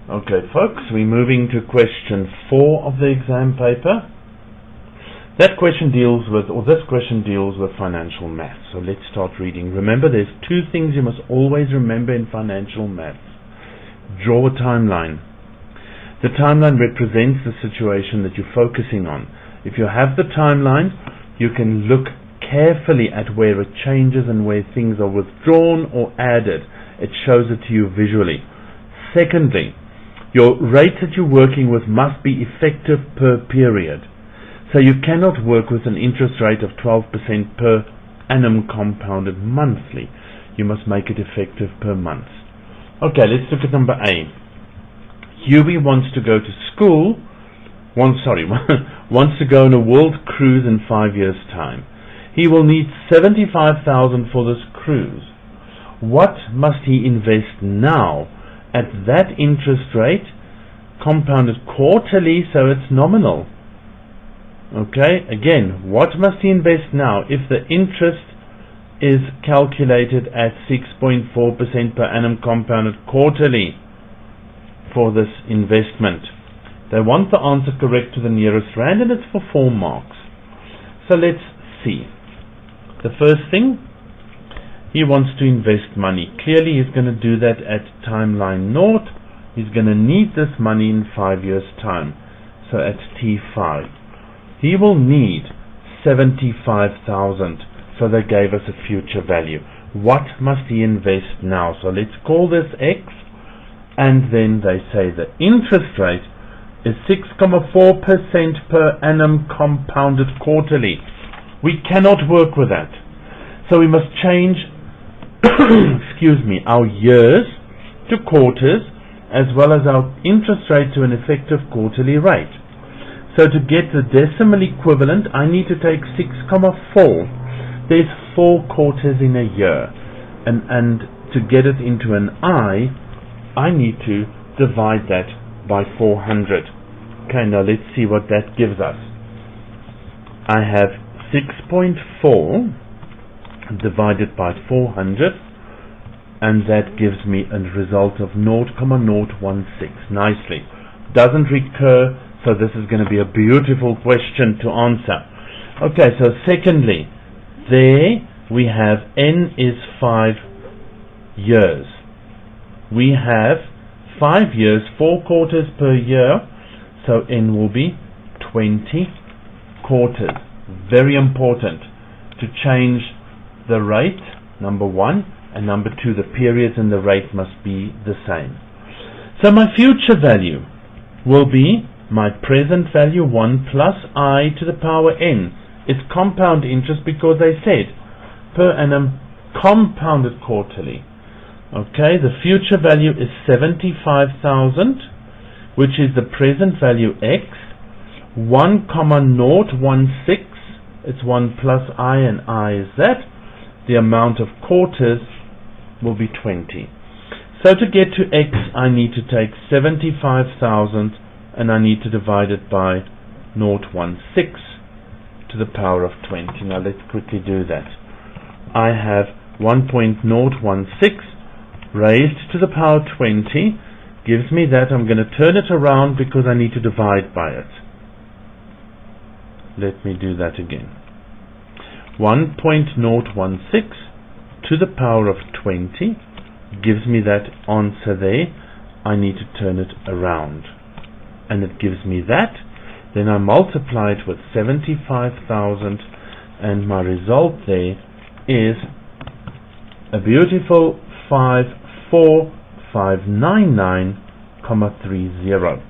Okay, folks, we're moving to question 4 of the exam paper. That question deals with, or this question deals with financial maths. So let's start reading. Remember, there's 2 things you must always remember in financial maths. Draw a timeline. The timeline represents the situation that you're focusing on. If you have the timeline, you can look carefully at where it changes and where things are withdrawn or added. It shows it to you visually. Secondly, your rate that you're working with must be effective per period. So you cannot work with an interest rate of 12% per annum compounded monthly. You must make it effective per month. Okay, let's look at number A. Huey wants to go to school, wants to go on a world cruise in 5 years' time. He will need $75,000 for this cruise. What must he invest now at that interest rate, compounded quarterly, so it's nominal? Okay, again, what must he invest now if the interest is calculated at 6.4% per annum compounded quarterly for this investment? They want the answer correct to the nearest rand, and it's for 4 marks. So let's see. The first thing, he wants to invest money. Clearly he's going to do that at timeline 0. He's going to need this money in 5 years' time. So at T5. He will need 75,000. So they gave us a future value. What must he invest now? So let's call this X. And then they say the interest rate is 6.4% per annum compounded quarterly. We cannot work with that. So we must change our years to quarters, as well as our interest rate to an effective quarterly rate. So to get the decimal equivalent, I need to take 6.4. There's 4 quarters in a year. And to get it into an I need to divide that by 400. Okay, now let's see what that gives us. I have 6.4 divided by 400, and that gives me a result of 0.016. Nicely. Doesn't recur, so this is going to be a beautiful question to answer. Okay, so secondly, there we have N is 5 years. We have 5 years, 4 quarters per year, so N will be 20 quarters. Very important to change the rate, number 1, and number 2, the periods and the rate must be the same. So my future value will be my present value 1 plus I to the power N. It's compound interest because they said per annum compounded quarterly. Okay, the future value is 75,000, which is the present value X. 1,016, it's 1 plus I, and I is that. The amount of quarters will be 20. So to get to X, I need to take 75,000 and I need to divide it by 0.16 to the power of 20. Now let's quickly do that. I have 1.016 raised to the power 20 gives me that. I'm going to turn it around because I need to divide by it. Let me do that again. 1.016 to the power of 20 gives me that answer there. I need to turn it around, and it gives me that. Then I multiply it with 75,000, and my result there is a beautiful 54599,30.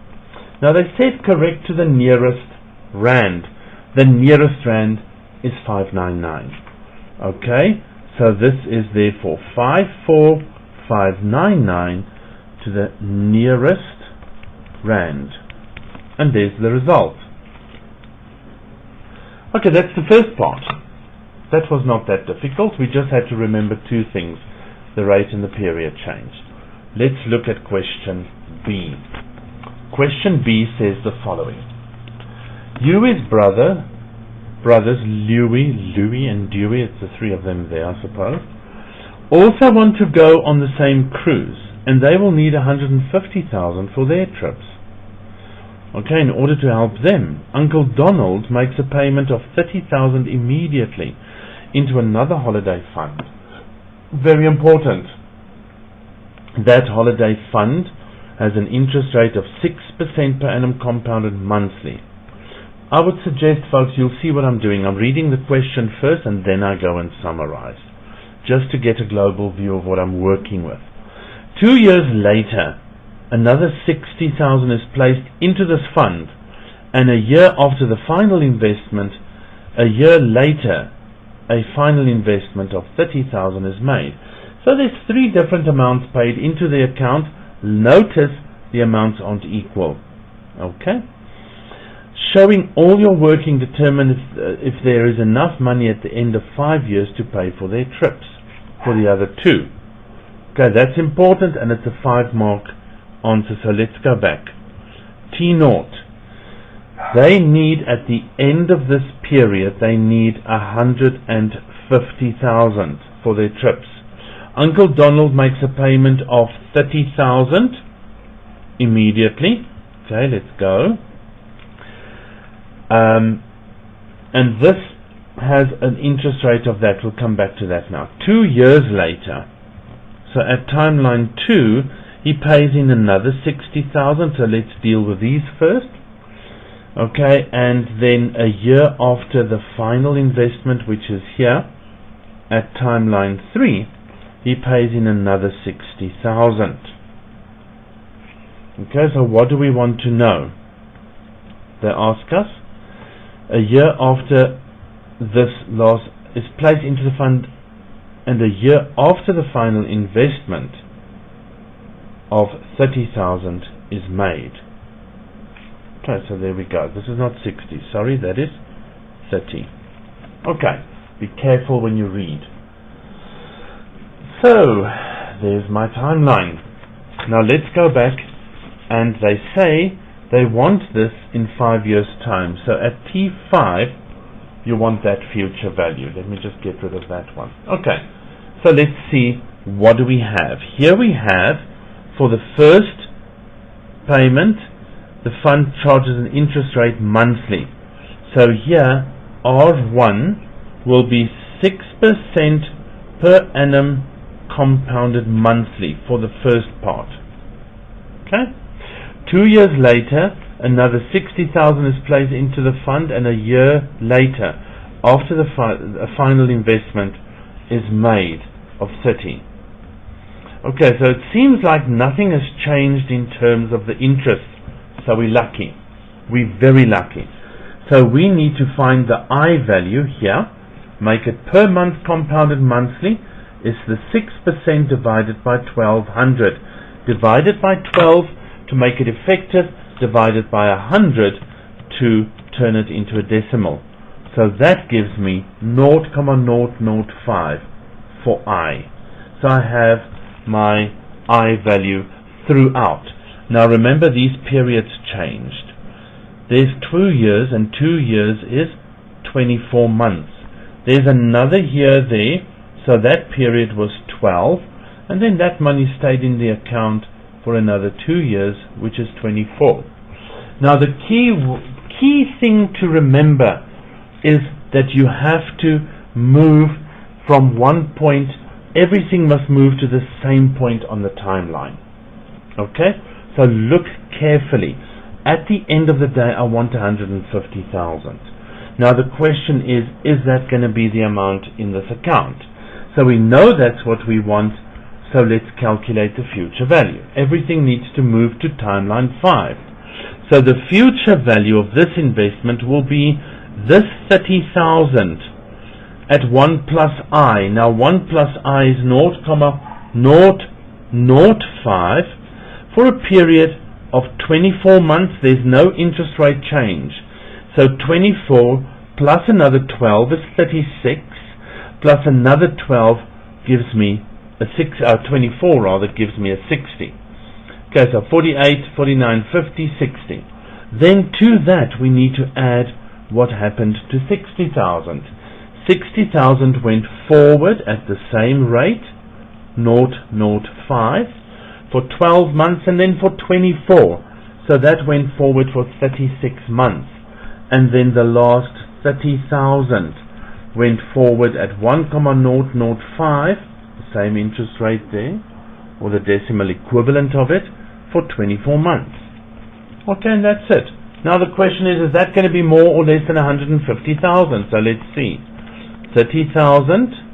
Now they said correct to the nearest rand. The nearest rand is 599. Okay, so this is therefore 54599 to the nearest rand, and there's the result. Okay, that's the first part. That was not that difficult. We just had to remember 2 things, the rate and the period change. Let's look at question B. Question B says the following. Huey's brothers, Louis and Dewey, it's the 3 of them there, I suppose, also want to go on the same cruise. and they will need 150,000 for their trips. Okay, in order to help them, Uncle Donald makes a payment of 30,000 immediately into another holiday fund. Very important. That holiday fund has an interest rate of 6% per annum compounded monthly. I would suggest, folks, you'll see what I'm doing. I'm reading the question first and then I go and summarize, just to get a global view of what I'm working with. 2 years later, another 60,000 is placed into this fund, and a year after the final investment, a year later, a final investment of 30,000 is made. So there's 3 different amounts paid into the account. Notice the amounts aren't equal. Okay? Showing all your working determine if there is enough money at the end of 5 years to pay for their trips, for the other 2. Okay, that's important, and it's a 5-mark answer. So let's go back. T0. They need, at the end of this period, they need 150,000 for their trips. Uncle Donald makes a payment of 30,000 immediately. Okay, let's go. And this has an interest rate of that. We'll come back to that now. 2 years later, so at timeline 2, he pays in another 60,000. So let's deal with these first. Okay, and then a year after the final investment, which is here, at timeline 3, he pays in another 60,000. Okay, so what do we want to know? They ask us, a year after this loss is placed into the fund, and a year after the final investment of 30,000 is made. Okay, so there we go. This is not 60, sorry, that is 30. Okay, be careful when you read. So, there's my timeline. Now let's go back, and they say they want this in 5 years' time. So at T5, you want that future value. Let me just get rid of that one. Okay, so let's see, what do we have? Here we have, for the first payment, the fund charges an interest rate monthly. So here, R1 will be 6% per annum compounded monthly for the first part. Okay? 2 years later, another 60,000 is placed into the fund, and a year later, after the final investment is made of 30. Okay, so it seems like nothing has changed in terms of the interest. So we're lucky. We're very lucky. So we need to find the I value here, make it per month compounded monthly. Is the 6% divided by 1200. Divided by 12 to make it effective, divided by 100 to turn it into a decimal. So that gives me 0.005 for I. So I have my I value throughout. Now remember, these periods changed. There's 2 years, and 2 years is 24 months. There's another year there, so that period was 12, and then that money stayed in the account for another 2 years, which is 24. Now the key thing to remember is that you have to move from one point, everything must move to the same point on the timeline. Okay? So look carefully. At the end of the day, I want 150,000. Now the question is that going to be the amount in this account? So we know that's what we want, so let's calculate the future value. Everything needs to move to timeline 5. So the future value of this investment will be this 30,000 at 1 plus I. Now 1 plus I is 0.005 for a period of 24 months. There's no interest rate change. So 24 plus another 12 is 36, plus another 12 gives me a 24 rather gives me a 60. Okay, so 48, 49, 50, 60. Then to that we need to add what happened to 60,000. 60,000 went forward at the same rate, 0.05. for 12 months, and then for 24. So that went forward for 36 months. And then the last 30,000 went forward at 1,005, the same interest rate there, or the decimal equivalent of it, for 24 months. Okay, and that's it. Now the question is that going to be more or less than 150,000? So let's see. 30,000,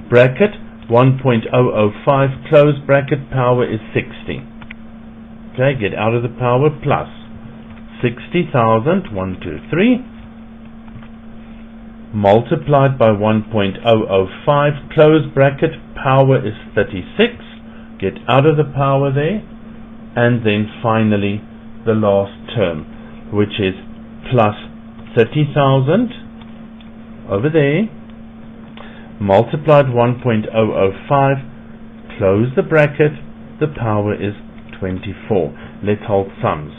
bracket, 1.005, close bracket, power is 60. Okay, get out of the power, plus 60,000, 1, 2, 3, multiplied by 1.005, close bracket, power is 36, get out of the power there, and then finally the last term, which is plus 30,000 over there, multiplied 1.005, close the bracket, the power is 24. Let's hold sums.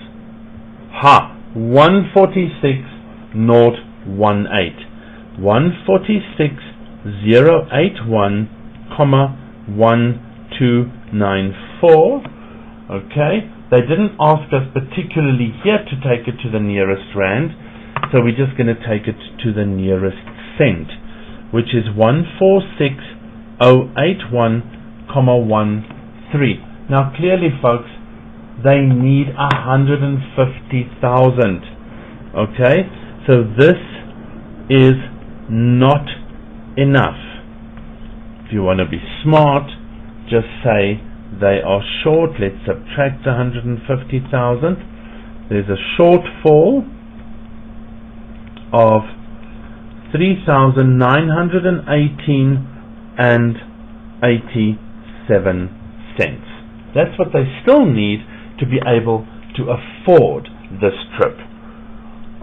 Ha! 146,018. 146,081, 1294. Okay, they didn't ask us particularly here to take it to the nearest rand, so we're just going to take it to the nearest cent, which is 146,081,13. Now clearly, folks, they need 150,000. Okay, so this is not enough. If you want to be smart, just say they are short. Let's subtract 150,000. There's a shortfall of 3,918 and 87 cents. That's what they still need to be able to afford this trip.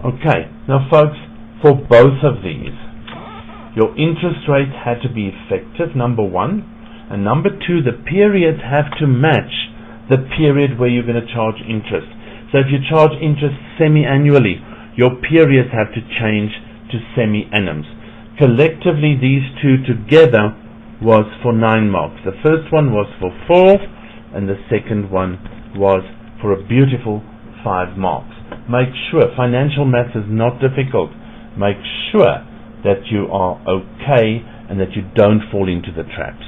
Okay, now folks, for both of these, your interest rates had to be effective, number one, and number two, the periods have to match the period where you're going to charge interest. So if you charge interest semi-annually, your periods have to change to semi-annums. Collectively, these two together was for 9 marks. The first one was for 4, and the second one was for a beautiful 5 marks. Make sure, financial maths is not difficult. Make sure that you are okay and that you don't fall into the traps.